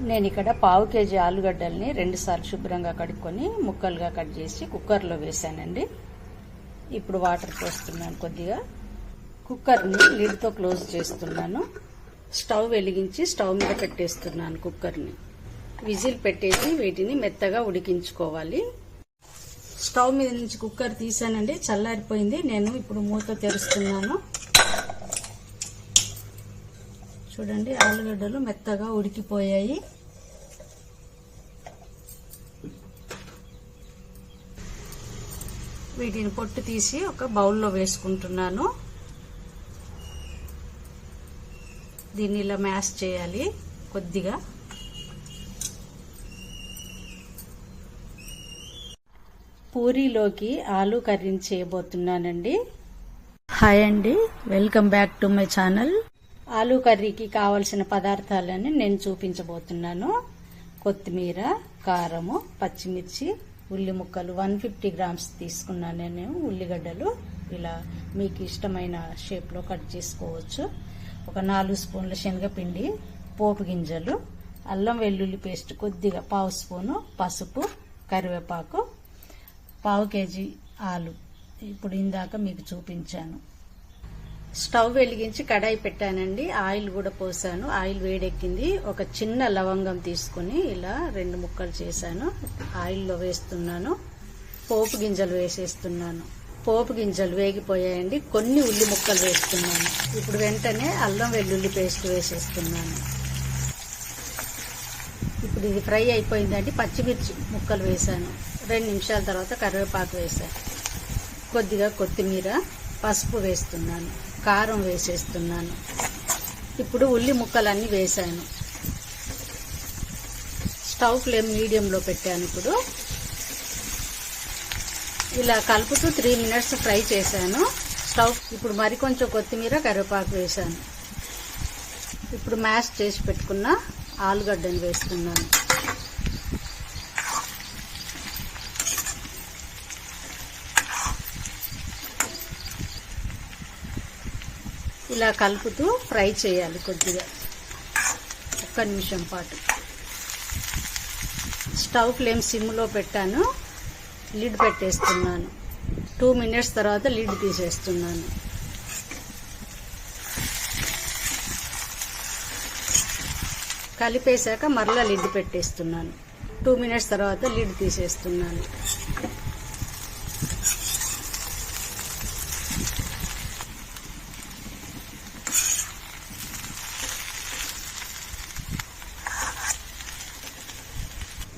నేను ఇక్కడ పావు కేజీ ఆలుగడ్డల్ని 2 సార్లు శుభ్రంగా కడుక్కొని ముక్కలుగా కట్ చేసి కుక్కర్లో వేసానండి. ఇప్పుడు వాటర్ పోస్తున్నాను కొద్దిగా. కుక్కర్ని లిడ్తో క్లోజ్ చేస్తున్నాను. స్టవ్ వెలిగించి స్టవ్ మీద పెట్టేస్తున్నాను కుక్కర్ని. విజిల్ పెట్టేసి వీటిని మెత్తగా ఉడికించుకోవాలి. స్టవ్ మీద నుంచి కుక్కర్ తీసానండి, చల్లారిపోయింది. నేను ఇప్పుడు మూత తెరుస్తున్నాను. చూడండి, ఆలుగడ్డలు మెత్తగా ఉడికిపోయాయి. వీటిని పొట్టు తీసి ఒక బౌల్లో వేసుకుంటున్నాను. దీన్ని ఇలా మ్యాష్ చేయాలి కొద్దిగా. పూరీలోకి ఆలు కర్రీని చేయబోతున్నానండి. హాయ్ అండి, welcome back to my channel. ఆలు కర్రీకి కావలసిన పదార్థాలని నేను చూపించబోతున్నాను. కొత్తిమీర, కారము, పచ్చిమిర్చి, ఉల్లి ముక్కలు 150 గ్రామ్స్ తీసుకున్నాను నేను. ఉల్లిగడ్డలు ఇలా మీకు ఇష్టమైన షేప్లో కట్ చేసుకోవచ్చు. ఒక 4 స్పూన్ల శనగపిండి, పోపు గింజలు, అల్లం వెల్లుల్లి పేస్ట్ కొద్దిగా, పావు స్పూను పసుపు, కరివేపాకు, పావు కేజీ ఆలు. ఇప్పుడు ఇందాక మీకు చూపించాను. స్టవ్ వెలిగించి కడాయి పెట్టానండి. ఆయిల్ కూడా పోసాను. ఆయిల్ వేడెక్కింది. ఒక చిన్న లవంగం తీసుకుని ఇలా 2 ముక్కలు చేశాను. ఆయిల్లో వేస్తున్నాను. పోపు గింజలు వేసేస్తున్నాను. పోపు గింజలు వేగిపోయాయండి. కొన్ని ఉల్లి ముక్కలు వేస్తున్నాను. ఇప్పుడు వెంటనే అల్లం వెల్లుల్లి పేస్ట్ వేసేస్తున్నాను. ఇప్పుడు ఇది ఫ్రై అయిపోయిందండి. పచ్చిమిర్చి ముక్కలు వేసాను. 2 నిమిషాల తర్వాత కరివేపాకు వేసాను. కొద్దిగా కొత్తిమీర, పసుపు వేస్తున్నాను. కారం వేసేస్తున్నాను. ఇప్పుడు ఉల్లి ముక్కలన్నీ వేసాను. స్టవ్ ఫ్లేమ్ మీడియంలో పెట్టాను. ఇప్పుడు ఇలా కలుపుతూ 3 మినిట్స్ ఫ్రై చేశాను. ఇప్పుడు మరికొంచెం కొత్తిమీర, కరివేపాకు వేసాను. ఇప్పుడు మ్యాష్ చేసి పెట్టుకున్న ఆలుగడ్డను వేస్తున్నాను. ఇలా కలుపుతూ ఫ్రై చేయాలి కొద్దిగా, 1 నిమిషం పాటు. స్టవ్ ఫ్లేమ్ సిమ్లో పెట్టాను. లిడ్ పెట్టేస్తున్నాను. 2 మినిట్స్ తర్వాత లిడ్ తీసేస్తున్నాను. కలిపేశాక మరలా లిడ్ పెట్టేస్తున్నాను. 2 మినిట్స్ తర్వాత లిడ్ తీసేస్తున్నాను.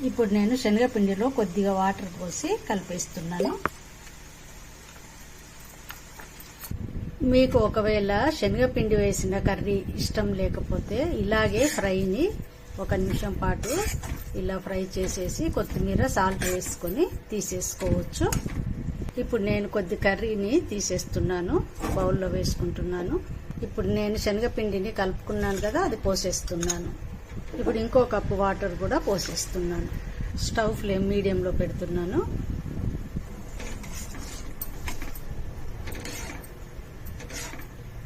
ఇప్పుడు నేను శనగపిండిలో కొద్దిగా వాటర్ పోసి కలిపేస్తున్నాను. మీకు ఒకవేళ శనగపిండి వేసిన కర్రీ ఇష్టం లేకపోతే ఇలాగే ఫ్రైని 1 నిమిషం పాటు ఇలా ఫ్రై చేసేసి కొత్తిమీర, సాల్ట్ వేసుకొని తీసేసుకోవచ్చు. ఇప్పుడు నేను కొద్ది కర్రీని తీసేస్తున్నాను, బౌల్లో వేసుకుంటున్నాను. ఇప్పుడు నేను శనగపిండిని కలుపుకున్నాను కదా, అది పోసేస్తున్నాను. ఇప్పుడు ఇంకో కప్పు వాటర్ కూడా పోసేస్తున్నాను. స్టవ్ ఫ్లేమ్ మీడియంలో పెడుతున్నాను.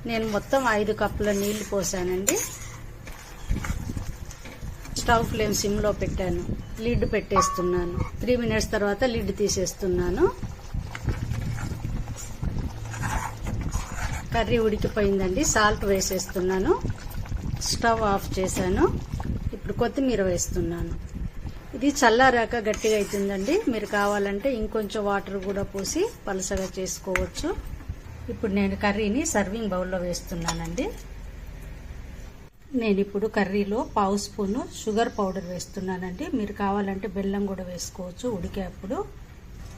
నేను మొత్తం 5 కప్పుల నీళ్లు పోసానండి. స్టవ్ ఫ్లేమ్ సిమ్లో పెట్టాను. లిడ్ పెట్టేస్తున్నాను. 3 మినిట్స్ తర్వాత లిడ్ తీసేస్తున్నాను. కర్రీ ఉడికిపోయిందండి. సాల్ట్ వేసేస్తున్నాను. స్టవ్ ఆఫ్ చేశాను. ఇప్పుడు కొత్తిమీర వేస్తున్నాను. ఇది చల్లారాక గట్టిగా అవుతుందండి. మీరు కావాలంటే ఇంకొంచెం వాటర్ కూడా పోసి పలసగా చేసుకోవచ్చు. ఇప్పుడు నేను కర్రీని సర్వింగ్ బౌల్లో వేస్తున్నానండి. నేను ఇప్పుడు కర్రీలో పావు స్పూను షుగర్ పౌడర్ వేస్తున్నానండి. మీరు కావాలంటే బెల్లం కూడా వేసుకోవచ్చు. ఉడికేప్పుడు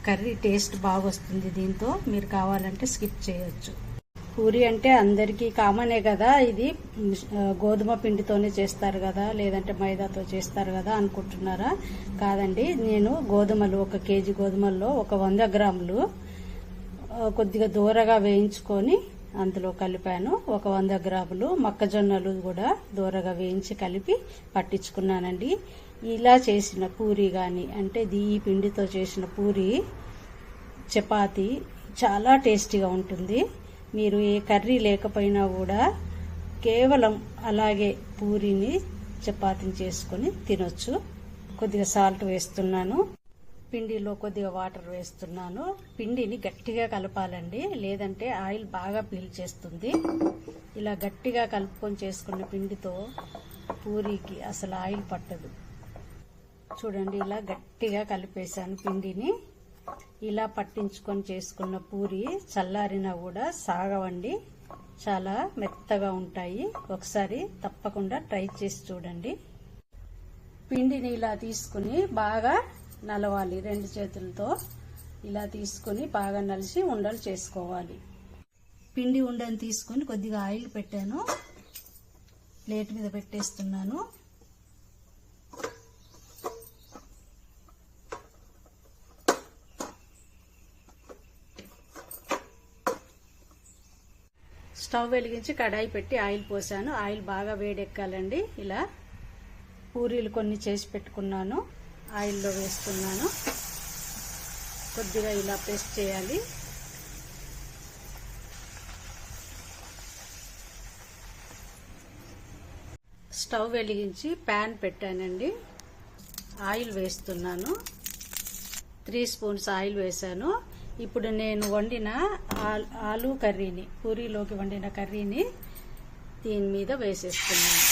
కర్రీ టేస్ట్ బాగా వస్తుంది. దీంతో మీరు కావాలంటే స్కిప్ చేయొచ్చు. పూరి అంటే అందరికీ కామనే కదా, ఇది గోధుమ పిండితోనే చేస్తారు కదా, లేదంటే మైదాతో చేస్తారు కదా అనుకుంటున్నారా? కాదండి. నేను గోధుమలు 1 కేజీ గోధుమల్లో ఒక 100 గ్రాములు కొద్దిగా దూరగా వేయించుకొని అందులో కలిపాను. ఒక 100 గ్రాములు మొక్కజొన్నలు కూడా దూరగా వేయించి కలిపి పట్టించుకున్నానండి. ఇలా చేసిన పూరి కానీ, అంటే ఈ పిండితో చేసిన పూరి, చపాతీ చాలా టేస్టీగా ఉంటుంది. మీరు ఏ కర్రీ లేకపోయినా కూడా కేవలం అలాగే పూరిని చపాతీని చేసుకొని తినొచ్చు. కొద్దిగా సాల్ట్ వేస్తున్నాను. పిండిలో కొద్దిగా వాటర్ వేస్తున్నాను. పిండిని గట్టిగా కలపాలండి, లేదంటే ఆయిల్ బాగా పీల్చేస్తుంది. ఇలా గట్టిగా కలుపుకొని చేసుకున్న పిండితో పూరీకి అసలు ఆయిల్ పట్టదు. చూడండి, ఇలా గట్టిగా కలిపేశాను పిండిని. ఇలా పట్టించుకొని చేసుకున్న పూరి చల్లారినా కూడా సాగవండి, చాలా మెత్తగా ఉంటాయి. ఒకసారి తప్పకుండా ట్రై చేసి చూడండి. పిండిని ఇలా తీసుకుని బాగా నలవాలి. 2 చేతులతో ఇలా తీసుకుని బాగా నలిసి ఉండలు చేసుకోవాలి. పిండి ఉండని తీసుకుని కొద్దిగా ఆయిల్ పెట్టాను, ప్లేట్ మీద పెట్టేస్తున్నాను. స్టవ్ వెలిగించి కడాయి పెట్టి ఆయిల్ పోసాను. ఆయిల్ బాగా వేడెక్కాలండి. ఇలా పూరీలు కొన్ని చేసి పెట్టుకున్నాను, ఆయిల్లో వేస్తున్నాను. కొద్దిగా ఇలా ప్రెస్ చేయాలి. స్టవ్ వెలిగించి ప్యాన్ పెట్టానండి. ఆయిల్ వేస్తున్నాను. 3 స్పూన్స్ ఆయిల్ వేసాను. ఇప్పుడు నేను వండిన ఆలూ కర్రీని, పూరీలోకి వండిన కర్రీని దీని మీద వేసేస్తున్నాను.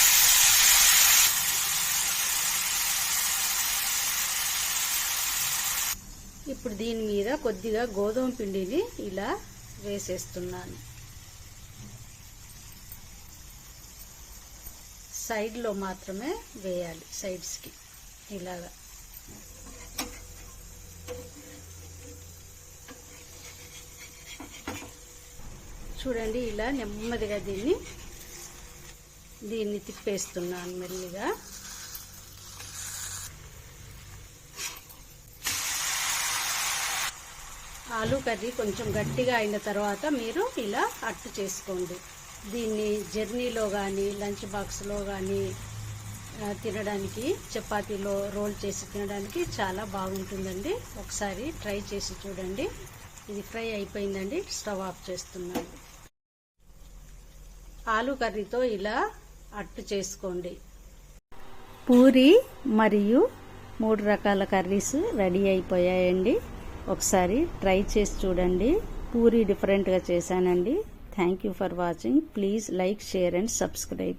ఇప్పుడు దీని మీద కొద్దిగా గోధుమ పిండిని ఇలా వేసేస్తున్నాను. సైడ్లో మాత్రమే వేయాలి, సైడ్స్కి ఇలాగా. చూడండి, ఇలా నెమ్మదిగా దీన్ని తిప్పేస్తున్నాను మెల్లిగా. ఆలూ కర్రీ కొంచెం గట్టిగా అయిన తర్వాత మీరు ఇలా అట్టు చేసుకోండి. దీన్ని జర్నీలో కానీ లంచ్ బాక్స్లో కానీ తినడానికి, చపాతీలో రోల్ చేసి తినడానికి చాలా బాగుంటుందండి. ఒకసారి ట్రై చేసి చూడండి. ఇది ఫ్రై అయిపోయిందండి, స్టవ్ ఆఫ్ చేస్తున్నాను. ఆలూ కర్రీతో ఇలా అట్టు చేసుకోండి. పూరి మరియు 3 రకాల కర్రీస్ రెడీ అయిపోయాయండి. ఒకసారి ట్రై చేసి చూడండి. పూరి డిఫరెంట్గా చేశానండి. Thank you for watching. Please like, share and subscribe.